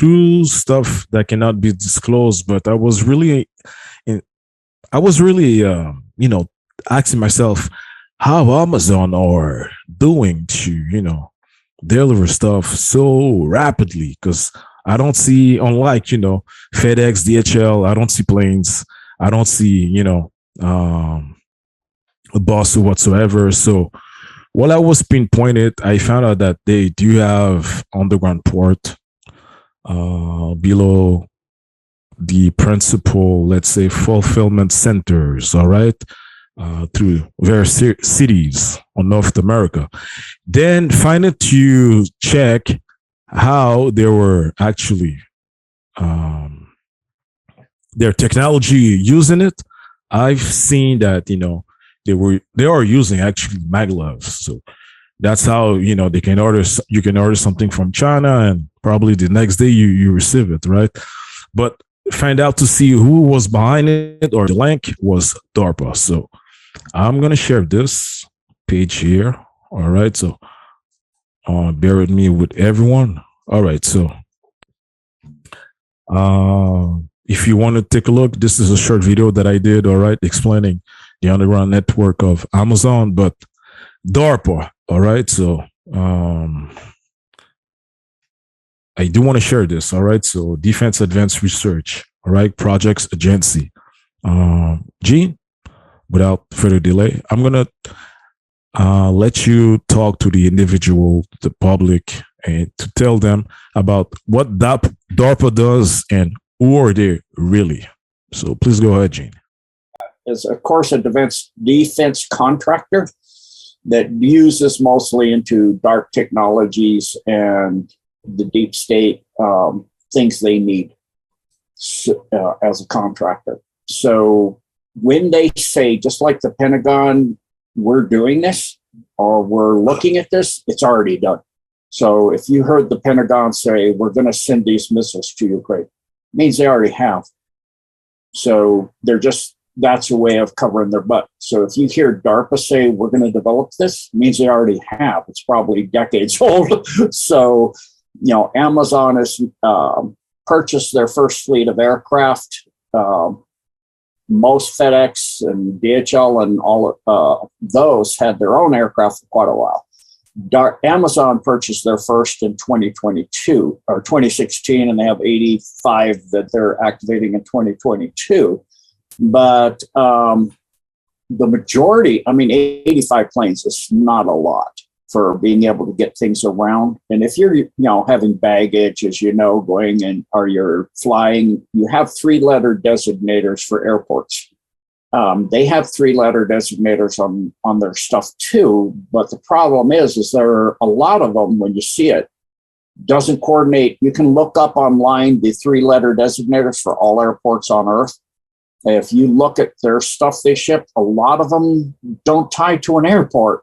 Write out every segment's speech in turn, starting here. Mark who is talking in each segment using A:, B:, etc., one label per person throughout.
A: two stuff that cannot be disclosed, but I was really, you know, asking myself how Amazon are doing to, you know, deliver stuff so rapidly, because I don't see, unlike, you know, FedEx, DHL, I don't see planes, I don't see, you know, a bus or whatsoever. So while I was pinpointed, I found out that they do have underground port below the principal, let's say, fulfillment centers, all right, through various cities on North America. Then finally to check how they were actually their technology using it. I've seen that, you know, they are using actually maglevs. So that's how, you know, you can order something from China and probably the next day you receive it, right? But find out to see who was behind it, or the link was DARPA. So I'm gonna share this page here. All right, so bear with me with everyone. All right, so if you want to take a look, this is a short video that I did, all right, explaining the underground network of Amazon, but DARPA, all right, so I do want to share this, all right, so Defense Advanced Research, all right, Projects Agency. Gene, without further delay, I'm going to let you talk to the individual, the public, and to tell them about what DARPA does and who are they really. So please go ahead, Gene.
B: Is, of course, a defense contractor that uses mostly into dark technologies and the deep state things they need as a contractor. So when they say, just like the Pentagon, we're doing this or we're looking at this, it's already done. So if you heard the Pentagon say, we're going to send these missiles to Ukraine, it means they already have. So that's a way of covering their butt. So if you hear DARPA say, we're going to develop this, it means they already have. It's probably decades old. So, you know, Amazon has purchased their first fleet of aircraft. Most FedEx and DHL and all those had their own aircraft for quite a while. Amazon purchased their first in 2022 or 2016, and they have 85 that they're activating in 2022. But the majority, I mean, 85 planes is not a lot for being able to get things around. And if you're, you know, having baggage, as you know, going and or you're flying, you have 3-letter designators for airports. They have 3-letter designators on their stuff too. But the problem is there are a lot of them, when you see it, doesn't coordinate. You can look up online the 3-letter designators for all airports on Earth. If you look at their stuff they ship, a lot of them don't tie to an airport.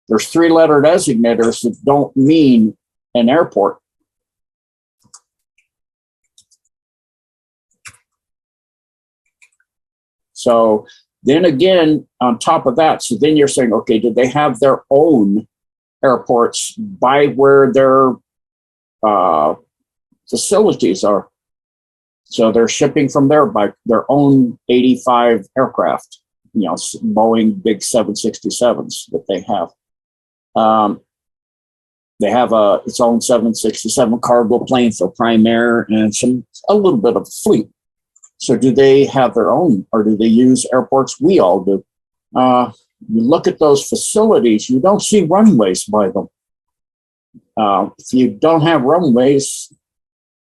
B: There's 3-letter designators that don't mean an airport. So then again, on top of that, so then you're saying, okay, did they have their own airports by where their facilities are? So they're shipping from there by their own 85 aircraft, you know, Boeing big 767s that they have. They have its own 767 cargo plane for Prime Air and a little bit of fleet. So do they have their own, or do they use airports? We all do. You look at those facilities, you don't see runways by them. If you don't have runways,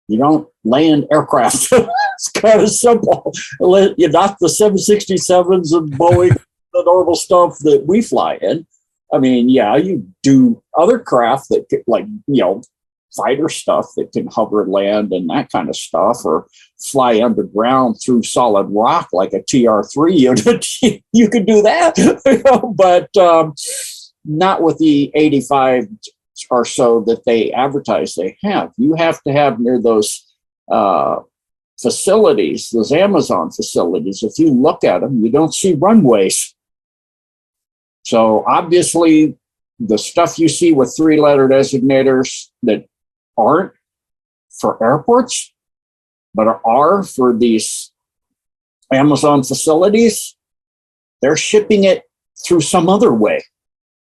B: you don't land aircraft. It's kind of simple. You're not the 767s and Boeing, the normal stuff that we fly in. I mean, yeah, you do other craft that could, like, you know, fighter stuff that can hover and land and that kind of stuff, or fly underground through solid rock like a TR-3 unit. You could do that, but not with the 85 or so that they advertise they have. You have to have near those facilities, those Amazon facilities. If you look at them, you don't see runways. So obviously, the stuff you see with 3-letter designators that aren't for airports, but are for these Amazon facilities, they're shipping it through some other way.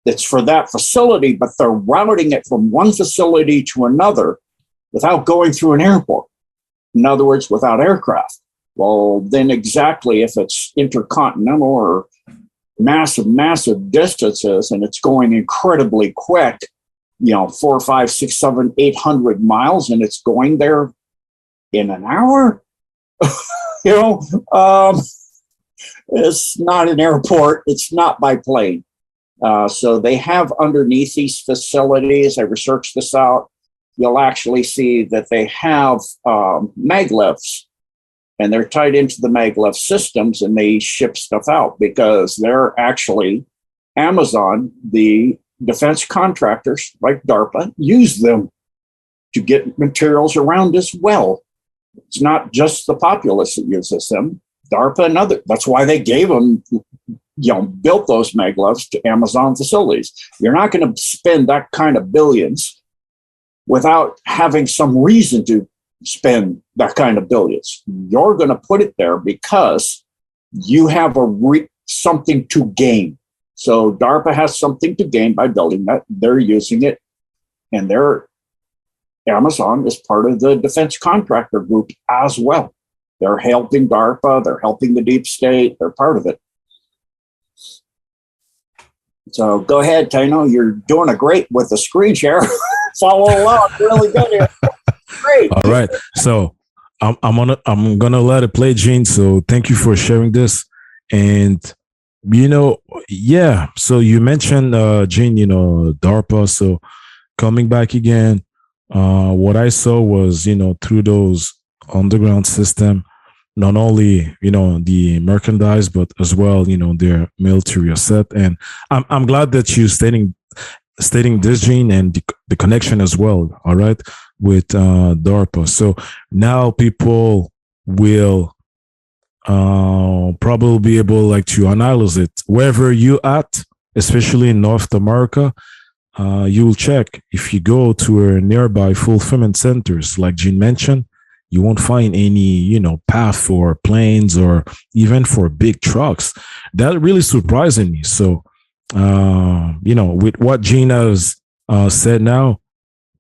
B: It's for that facility, but they're routing it from one facility to another without going through an airport. In other words, without aircraft. Well, then exactly if it's intercontinental or massive distances and it's going incredibly quick, 4, 5, 6, 7, 800 miles, and it's going there in an hour, it's not an airport. It's not by plane. So they have underneath these facilities, I researched this out, you'll actually see that they have maglevs, and they're tied into the maglev systems, and they ship stuff out because they're actually Amazon, the defense contractors like DARPA, use them to get materials around as well. It's not just the populace that uses them. DARPA and other, that's why they gave them, built those maglevs to Amazon facilities. You're not going to spend that kind of billions without having some reason to spend that kind of billions. You're going to put it there because you have something to gain. So DARPA has something to gain by building that. They're using it, and Amazon is part of the defense contractor group as well. They're helping DARPA, they're helping the deep state, they're part of it. So go ahead, Taino, you're doing a great with the screen share. Follow along, really good here. Great.
A: All right. So I'm gonna let it play, Gene. So thank you for sharing this. And so you mentioned Gene, DARPA. So coming back again, what I saw was, through those underground system, not only, the merchandise, but as well, their military asset. And I'm glad that you stating this, Gene, and the connection as well. All right. With DARPA. So now people will probably be able to analyze it wherever you at, especially in North America. You will check if you go to a nearby fulfillment centers, like Gene mentioned, you won't find any, path for planes or even for big trucks. That really surprising me. So, with what Gene has said now,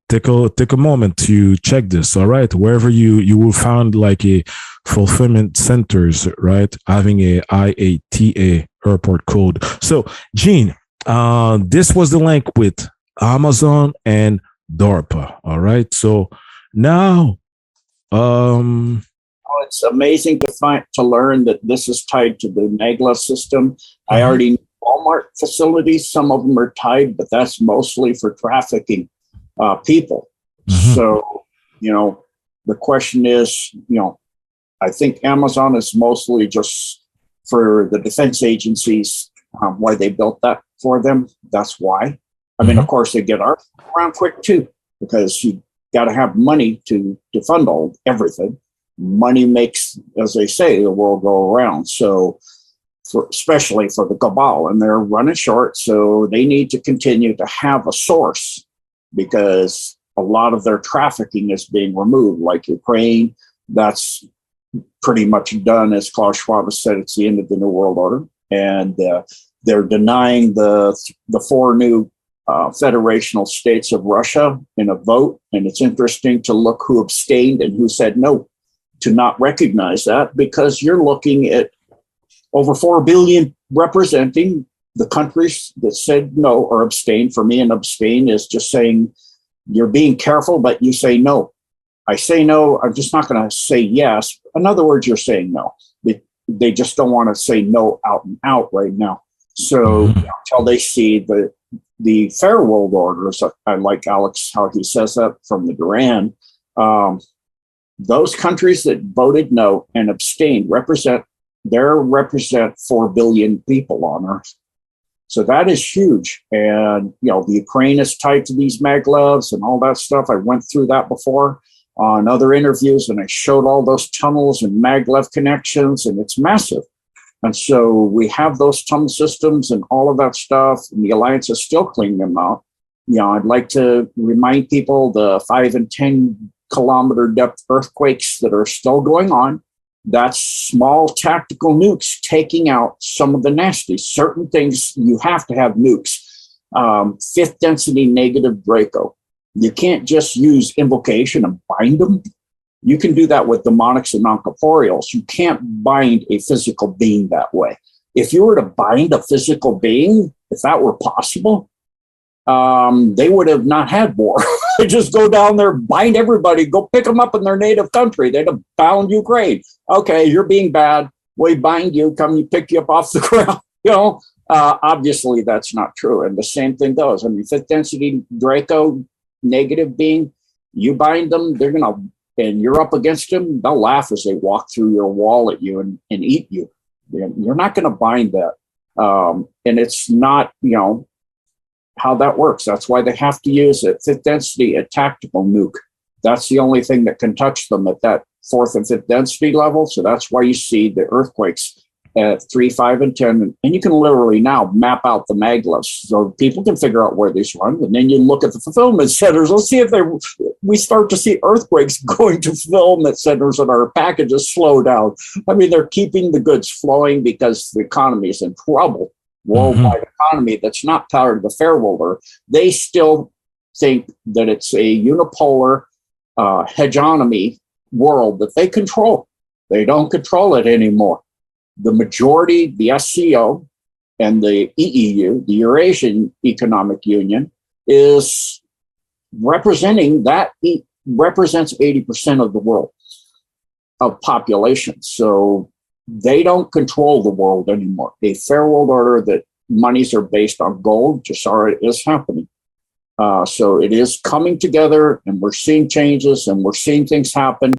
A: take a moment to check this. All right, wherever you will find a fulfillment centers, right, having a IATA airport code. So, Gene, this was the link with Amazon and DARPA. All right, so now,
B: it's amazing to learn that this is tied to the maglev system. I already knew Walmart facilities. Some of them are tied, but that's mostly for trafficking people. So, the question is, I think Amazon is mostly just for the defense agencies, why they built that for them. That's why. I mean, of course, they get around quick too, because you got to have money to fund everything. Money makes, as they say, the world go around. So, especially for the cabal, and they're running short, so they need to continue to have a source, because a lot of their trafficking is being removed, like Ukraine. That's pretty much done. As Klaus Schwab has said, it's the end of the New World Order. And they're denying the 4 new federational states of Russia in a vote. And it's interesting to look who abstained and who said no to not recognize that, because you're looking at over 4 billion representing the countries that said no or abstain. For me, an abstain is just saying you're being careful, but you say no. I say no, I'm just not going to say yes. In other words, you're saying no. They just don't want to say no out and out right now. So until they see the fair world orders, I like Alex, how he says that from the Duran, those countries that voted no and abstained represent 4 billion people on Earth. So that is huge. And, the Ukraine is tied to these maglevs and all that stuff. I went through that before on other interviews, and I showed all those tunnels and maglev connections, and it's massive. And so we have those tunnel systems and all of that stuff, and the Alliance is still cleaning them out. I'd like to remind people the 5 and 10 kilometer depth earthquakes that are still going on. That's small tactical nukes taking out some of the nasty. Certain things you have to have nukes. Fifth density negative Draco. You can't just use invocation and bind them. You can do that with demonics and non-corporeals. You can't bind a physical being that way. If you were to bind a physical being, if that were possible, they would have not had war. They just go down there, bind everybody, go pick them up in their native country. They'd have bound Ukraine. Okay, you're being bad. We bind you, come you pick you up off the ground. Obviously that's not true. And the same thing goes. I mean, fifth density Draco negative being, you bind them, they're gonna, and you're up against them, they'll laugh as they walk through your wall at you and eat you. You're not gonna bind that. And it's not, how that works. That's why they have to use at fifth density a tactical nuke. That's the only thing that can touch them at that fourth and fifth density level. So that's why you see the earthquakes at 3, 5, and 10. And you can literally now map out the maglevs so people can figure out where these run. And then you look at the fulfillment centers. Let's see if we start to see earthquakes going to fulfillment centers and our packages slow down. I mean, they're keeping the goods flowing because the economy is in trouble. Worldwide economy that's not powered the fair worlder. They still think that it's a unipolar hegemony world that they control. They don't control it anymore. The majority, the ACIO and the EEU, the Eurasian Economic Union, is representing that. Represents 80% of the world of population. So they don't control the world anymore. A fair world order that monies are based on gold, Jasara is happening. So it is coming together, and we're seeing changes and we're seeing things happen.